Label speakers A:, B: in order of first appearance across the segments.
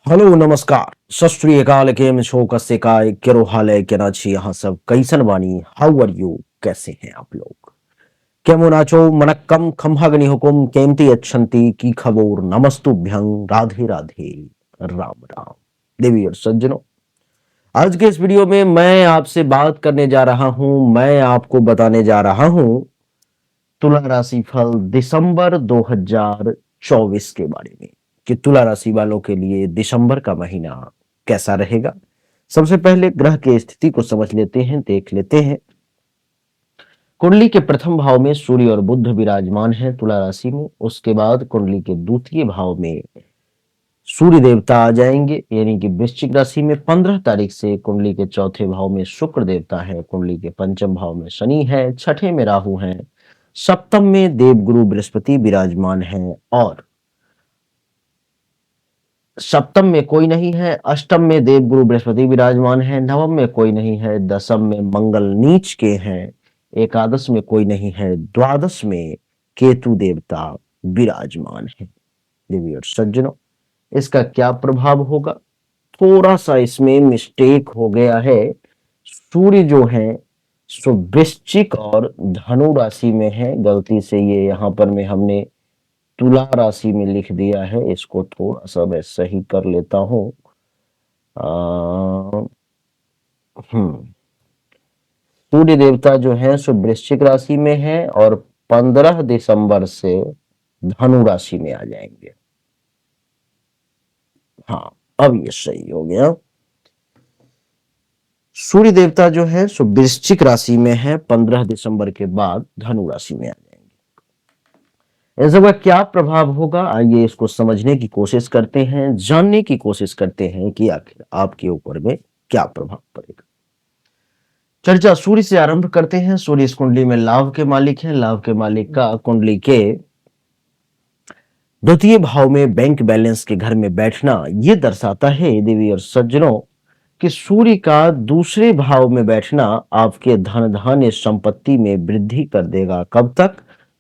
A: Hello नमस्कार सत श्री अकाल केम छो कसे काय केरो हाल है केना छी यहाँ सब कैसन बानी हाउ आर यू कैसे हैं आप लोग केमो नाचो मनक्कम खम्हागनी हुकुम केमती अच्छंती की खबोर नमस्तुभ्यं राधे राधे राम राम देवी और सज्जनों। आज के इस वीडियो में मैं आपसे बात करने जा रहा हूं, मैं आपको बताने जा रहा हूं तुला राशि फल दिसंबर 2024 के बारे में कि तुला राशि वालों के लिए दिसंबर का महीना कैसा रहेगा। सबसे पहले ग्रह की स्थिति को समझ लेते हैं, देख लेते हैं। कुंडली के प्रथम भाव में सूर्य और बुध विराजमान है तुला राशि में। उसके बाद कुंडली के द्वितीय भाव में सूर्य देवता आ जाएंगे, यानी कि वृश्चिक राशि में 15 तारीख से। कुंडली के चौथे भाव में शुक्र देवता है, कुंडली के पंचम भाव में शनि है, छठे में राहु है, सप्तम में देवगुरु बृहस्पति विराजमान है और सप्तम में कोई नहीं है, अष्टम में देवगुरु बृहस्पति विराजमान है, नवम में कोई नहीं है, दसम में मंगल नीच के हैं, एकादश में कोई नहीं है, द्वादश में केतु देवता विराजमान है। देवी और सज्जनों, इसका क्या प्रभाव होगा? थोड़ा सा इसमें मिस्टेक हो गया है। सूर्य जो है सो वृश्चिक और धनु राशि में है। गलती से ये यहाँ पर में हमने तुला राशि में लिख दिया है, इसको थोड़ा सा मैं सही कर लेता हूं। सूर्य देवता जो है सो वृश्चिक राशि में है और 15 दिसंबर से धनु राशि में आ जाएंगे। हाँ, अब ये सही हो गया। सूर्य देवता जो है सो वृश्चिक राशि में है, 15 दिसंबर के बाद धनु राशि में आ जाएंगे। ऐसा क्या प्रभाव होगा, आइए इसको समझने की कोशिश करते हैं, जानने की कोशिश करते हैं कि आखिर आपके ऊपर में क्या प्रभाव पड़ेगा। चर्चा सूर्य से आरंभ करते हैं। सूर्य इस कुंडली में लाभ के मालिक है। लाभ के मालिक का कुंडली के द्वितीय भाव में बैंक बैलेंस के घर में बैठना यह दर्शाता है देवी और सज्जनों कि सूर्य का दूसरे भाव में बैठना आपके धन धान्य संपत्ति में वृद्धि कर देगा। कब तक?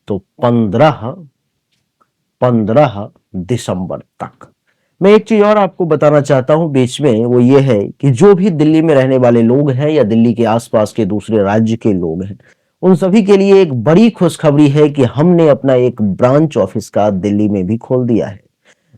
A: तो 15 दिसंबर तक। मैं एक चीज और आपको बताना चाहता हूं बीच में, वो ये है कि जो भी दिल्ली में रहने वाले लोग हैं या दिल्ली के आसपास के दूसरे राज्य के लोग हैं, उन सभी के लिए एक बड़ी खुशखबरी है कि हमने अपना एक ब्रांच ऑफिस का दिल्ली में भी खोल दिया है।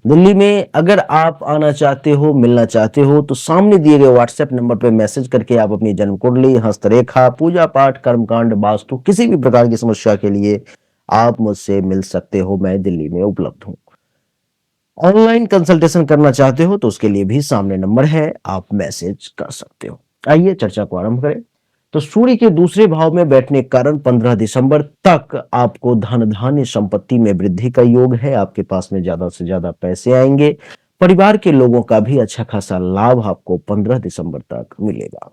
A: दिल्ली में अगर आप आना चाहते हो, मिलना चाहते हो, तो सामने दिए गए व्हाट्सएप नंबर पर मैसेज करके आप अपनी जन्म कुंडली, हस्तरेखा, पूजा पाठ, कर्मकांड, वास्तु, किसी भी प्रकार की समस्या के लिए आप मुझसे मिल सकते हो। मैं दिल्ली में उपलब्ध हूं। ऑनलाइन कंसल्टेशन करना चाहते हो तो उसके लिए भी सामने नंबर है, आप मैसेज कर सकते हो। आइए चर्चा को आरंभ करें। तो सूर्य के दूसरे भाव में बैठने के कारण 15 दिसंबर तक आपको धन धान्य संपत्ति में वृद्धि का योग है। आपके पास में ज्यादा से ज्यादा पैसे आएंगे। परिवार के लोगों का भी अच्छा खासा लाभ आपको 15 दिसंबर तक मिलेगा।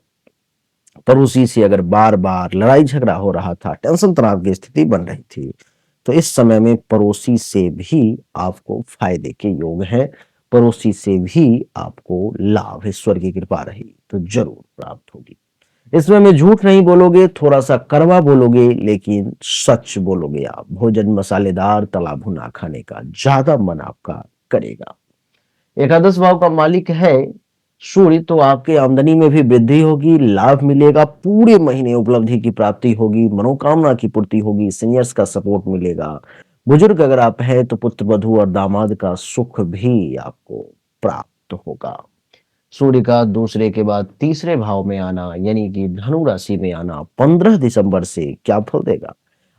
A: पड़ोसी से अगर बार बार लड़ाई झगड़ा हो रहा था, टेंशन तनाव की स्थिति बन रही थी, तो इस समय में पड़ोसी से भी आपको फायदे के योग है। पड़ोसी से भी आपको लाभ, ईश्वर की कृपा रही तो जरूर प्राप्त होगी। इसमें में झूठ नहीं बोलोगे, थोड़ा सा कड़वा बोलोगे, लेकिन सच बोलोगे। आप भोजन मसालेदार तला भुना खाने का ज्यादा मन आपका करेगा। एकादश भाव का मालिक है सूर्य, तो आपके आमदनी में भी वृद्धि होगी, लाभ मिलेगा, पूरे महीने उपलब्धि की प्राप्ति होगी, मनोकामना की पूर्ति होगी, सीनियर्स का सपोर्ट मिलेगा। बुजुर्ग अगर आप हैं तो पुत्र वधु और दामाद का सुख भी आपको प्राप्त होगा। सूर्य का दूसरे के बाद तीसरे भाव में आना, यानी कि धनु राशि में आना 15 दिसंबर से क्या फल देगा?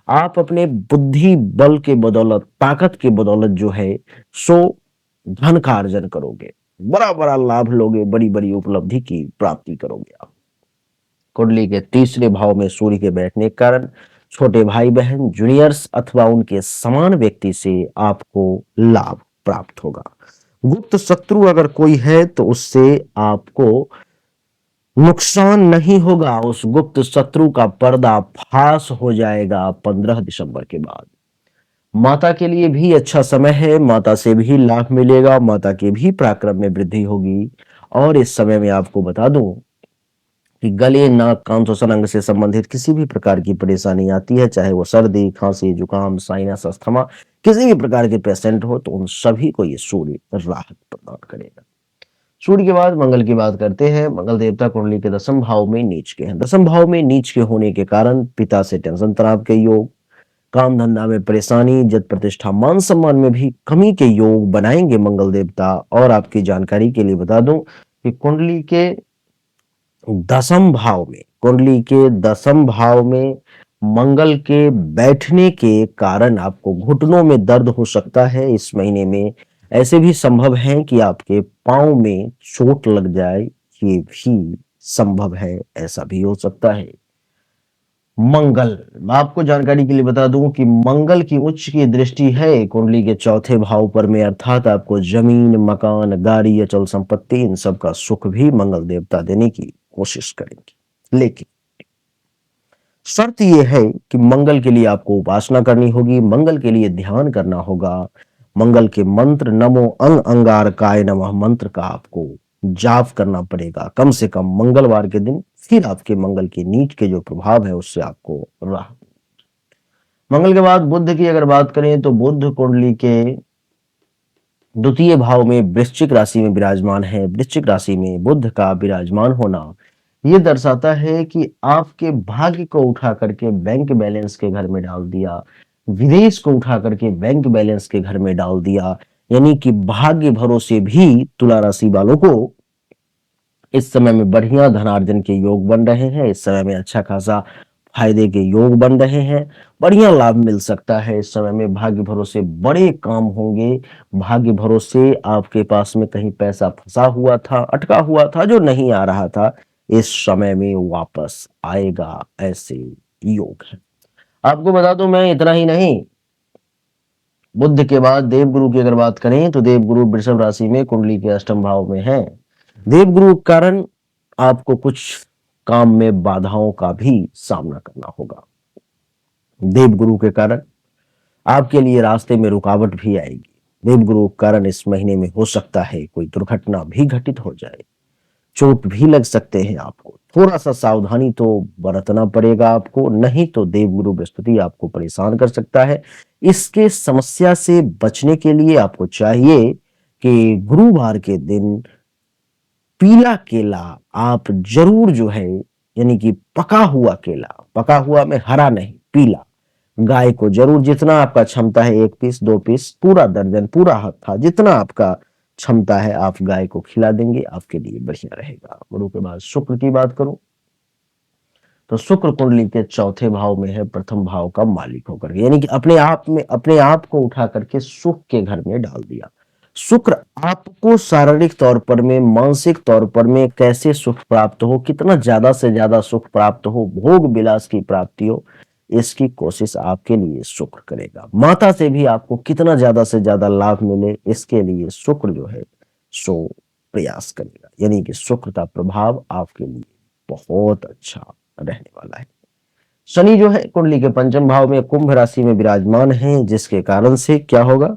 A: आप अपने बुद्धि बल के बदौलत, ताकत के बदौलत जो है सो धन का अर्जन करोगे, बड़ा बड़ा लाभ लोगे, बड़ी बड़ी उपलब्धि की प्राप्ति करोगे आप। कुंडली के तीसरे भाव में सूर्य के बैठने के कारण छोटे भाई बहन, जूनियर्स अथवा उनके समान व्यक्ति से आपको लाभ प्राप्त होगा। गुप्त शत्रु अगर कोई है तो उससे आपको नुकसान नहीं होगा। उस गुप्त शत्रु का पर्दा फाश हो जाएगा 15 दिसंबर के बाद। माता के लिए भी अच्छा समय है, माता से भी लाभ मिलेगा, माता के भी पराक्रम में वृद्धि होगी। और इस समय में आपको बता दूं कि गले, नाक, कान, श्वसन अंग से संबंधित किसी भी प्रकार की परेशानी आती है, चाहे वो सर्दी, खांसी, जुकाम, साइनस, अस्थमा, किसी भी प्रकार के पेशेंट हो, तो उन सभी को ये सूर्य राहत प्रदान करेगा। सूर्य के बाद मंगल की बात करते हैं। मंगल देवता कुंडली के दसम भाव में नीच के हैं। दसम भाव में नीच के होने के कारण पिता से टेंशन तनाव के योग, काम धंधा में परेशानी, इज्जत प्रतिष्ठा मान सम्मान में भी कमी के योग बनाएंगे मंगल देवता। और आपकी जानकारी के लिए बता दूं कि कुंडली के दसम भाव में मंगल के बैठने के कारण आपको घुटनों में दर्द हो सकता है इस महीने में। ऐसे भी संभव है कि आपके पांव में चोट लग जाए, ये भी संभव है, ऐसा भी हो सकता है। मंगल, मैं आपको जानकारी के लिए बता दूं कि मंगल की उच्च की दृष्टि है कुंडली के चौथे भाव पर में, अर्थात आपको जमीन, मकान, गाड़ी, अचल संपत्ति, इन सब का सुख भी मंगल देवता देने की कोशिश करेंगे। लेकिन शर्त यह है कि मंगल के लिए आपको उपासना करनी होगी, मंगल के लिए ध्यान करना होगा। मंगल के मंत्र नमो अंग अंगारकाय नमः मंत्र का आपको जाप करना पड़ेगा कम से कम मंगलवार के दिन। फिर आपके मंगल के नीच के जो प्रभाव है उससे आपको राहत। मंगल के बाद बुध की अगर बात करें तो बुध कुंडली के द्वितीय भाव में वृश्चिक राशि में विराजमान है। वृश्चिक राशि में बुध का विराजमान होना यह दर्शाता है कि आपके भाग्य को उठा करके बैंक बैलेंस के घर में डाल दिया, विदेश को उठा करके बैंक बैलेंस के घर में डाल दिया। यानी कि भाग्य भरोसे भी तुला राशि वालों को इस समय में बढ़िया धनार्जन के योग बन रहे हैं। इस समय में अच्छा खासा फायदे के योग बन रहे हैं, बढ़िया लाभ मिल सकता है। इस समय में भाग्य भरोसे बड़े काम होंगे। भाग्य भरोसे आपके पास में कहीं पैसा फंसा हुआ था, अटका हुआ था, जो नहीं आ रहा था, इस समय में वापस आएगा, ऐसे योग है। आपको बता दूं मैं इतना ही नहीं, बुध के बाद देवगुरु की अगर बात करें तो देवगुरु वृषभ राशि में कुंडली के अष्टम भाव में है। देवगुरु के कारण आपको कुछ काम में बाधाओं का भी सामना करना होगा। देवगुरु के कारण आपके लिए रास्ते में रुकावट भी आएगी। देवगुरु के कारण इस महीने में हो सकता है कोई दुर्घटना भी घटित हो जाए, चोट भी लग सकते हैं आपको। थोड़ा सा सावधानी तो बरतना पड़ेगा आपको, नहीं तो देवगुरु बृहस्पति आपको परेशान कर सकता है। इसके समस्या से बचने के लिए आपको चाहिए कि गुरुवार के दिन पीला केला आप जरूर जो है, यानी कि पका हुआ केला, पका हुआ में हरा नहीं, पीला, गाय को जरूर, जितना आपका क्षमता है, 1 पीस 2 पीस, पूरा दर्जन, पूरा हत्था, जितना आपका क्षमता है आप गाय को खिला देंगे, आपके लिए बढ़िया रहेगा। गुरु के बाद शुक्र की बात करूं तो शुक्र कुंडली के चौथे भाव में है, प्रथम भाव का मालिक होकर, यानी कि अपने आप को उठा करके सुख के घर में डाल दिया। शुक्र आपको शारीरिक तौर पर में, मानसिक तौर पर में कैसे सुख प्राप्त हो, कितना ज्यादा से ज्यादा सुख प्राप्त हो, भोग विलास की प्राप्ति हो, इसकी कोशिश आपके लिए शुक्र करेगा। माता से भी आपको कितना ज्यादा से ज्यादा लाभ मिले, इसके लिए शुक्र जो है सो प्रयास करेगा। यानी कि शुक्र का प्रभाव आपके लिए बहुत अच्छा रहने वाला है। शनि जो है कुंडली के पंचम भाव में कुंभ राशि में विराजमान है, जिसके कारण से क्या होगा,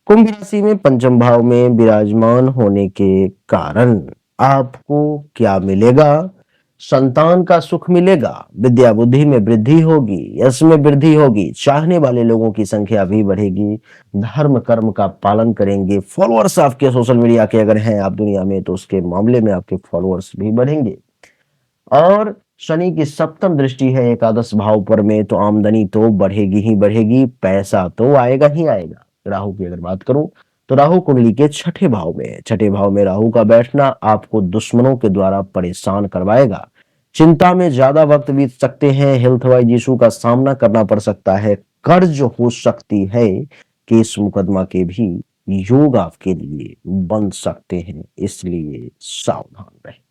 A: कुंभ राशि में पंचम भाव में विराजमान होने के कारण आपको क्या मिलेगा, संतान का सुख मिलेगा, विद्या बुद्धि में वृद्धि होगी, यश में वृद्धि होगी, चाहने वाले लोगों की संख्या भी बढ़ेगी, धर्म कर्म का पालन करेंगे। फॉलोअर्स आपके सोशल मीडिया के अगर हैं आप दुनिया में, तो उसके मामले में आपके फॉलोअर्स भी बढ़ेंगे। और शनि की सप्तम दृष्टि है एकादश भाव पर में, तो आमदनी तो बढ़ेगी ही बढ़ेगी, पैसा तो आएगा ही आएगा। राहु की अगर बात करूं तो राहु कुंडली के छठे भाव में है। छठे भाव में राहु का बैठना आपको दुश्मनों के द्वारा परेशान करवाएगा, चिंता में ज्यादा वक्त बीत सकते हैं, हेल्थ वाइज इशू का सामना करना पड़ सकता है, कर्ज हो सकती है, केस मुकदमा के भी योग आपके लिए बन सकते हैं, इसलिए सावधान रहें।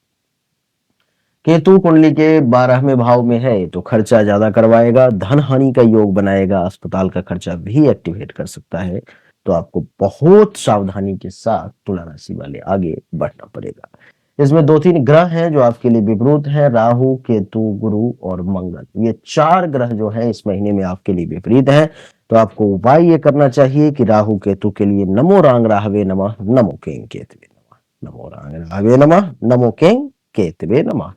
A: केतु कुंडली के 12वें भाव में है, तो खर्चा ज्यादा करवाएगा, धन हानि का योग बनाएगा, अस्पताल का खर्चा भी एक्टिवेट कर सकता है। तो आपको बहुत सावधानी के साथ तुला राशि वाले आगे बढ़ना पड़ेगा। इसमें 2-3 ग्रह हैं जो आपके लिए विपरीत हैं, राहु, केतु, गुरु और मंगल। ये 4 ग्रह जो है इस महीने में आपके लिए विपरीत हैं। तो आपको उपाय ये करना चाहिए कि राहु केतु के लिए नमो रांग राहवे नमः, नमो केंग केतवे नमः, नमो रांग राहवे नमः, नमो केंग केतवे नमः,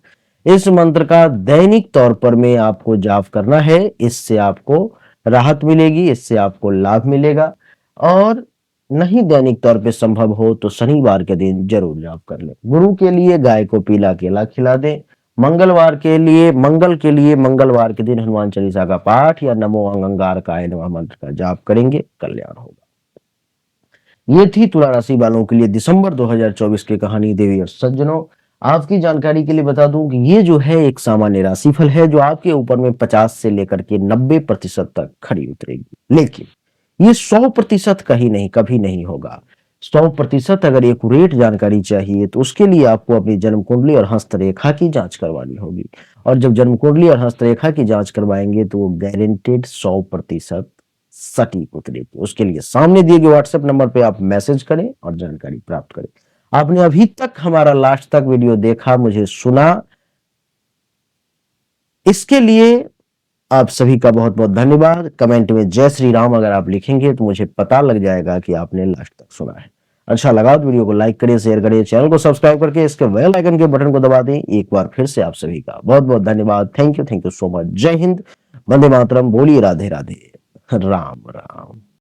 A: इस मंत्र का दैनिक तौर पर में आपको जाप करना है। इससे आपको राहत मिलेगी, इससे आपको लाभ मिलेगा। और नहीं दैनिक तौर पे संभव हो तो शनिवार के दिन जरूर जाप कर लें। गुरु के लिए गाय को पीला केला खिला दें। मंगलवार के दिन हनुमान चालीसा का पाठ या नमो अंगारकाय नमः मंत्र का जाप करेंगे, कल्याण होगा। ये थी तुला राशि वालों के लिए दिसंबर 2024 की कहानी। देवी और सज्जनों, आपकी जानकारी के लिए बता दूं कि ये जो है एक सामान्य राशिफल है जो आपके ऊपर में 50 से लेकर के 90% तक खरी उतरेगी। लेकिन ये 100% कहीं नहीं, कभी नहीं होगा। 100% अगर एक्यूरेट जानकारी चाहिए तो उसके लिए आपको अपनी जन्म कुंडली और हस्तरेखा की जांच करवानी होगी। और जब जन्म कुंडली और हस्तरेखा की जांच करवाएंगे तो वो गारंटेड 100% सटीक उतरेगी। उसके लिए सामने दिए गए व्हाट्सएप नंबर पे आप मैसेज करें और जानकारी प्राप्त करें। आपने अभी तक हमारा लास्ट तक वीडियो देखा, मुझे सुना, इसके लिए आप सभी का बहुत बहुत धन्यवाद। कमेंट में जय श्री राम अगर आप लिखेंगे तो मुझे पता लग जाएगा कि आपने लास्ट तक सुना है। अच्छा लगा तो वीडियो को लाइक करिए, शेयर करिए, चैनल को सब्सक्राइब करके इसके बेल आइकन के बटन को दबा दें। एक बार फिर से आप सभी का बहुत बहुत धन्यवाद। Thank you so much. जय हिंद, वंदे मातरम, बोलिए राधे राधे, राम राम।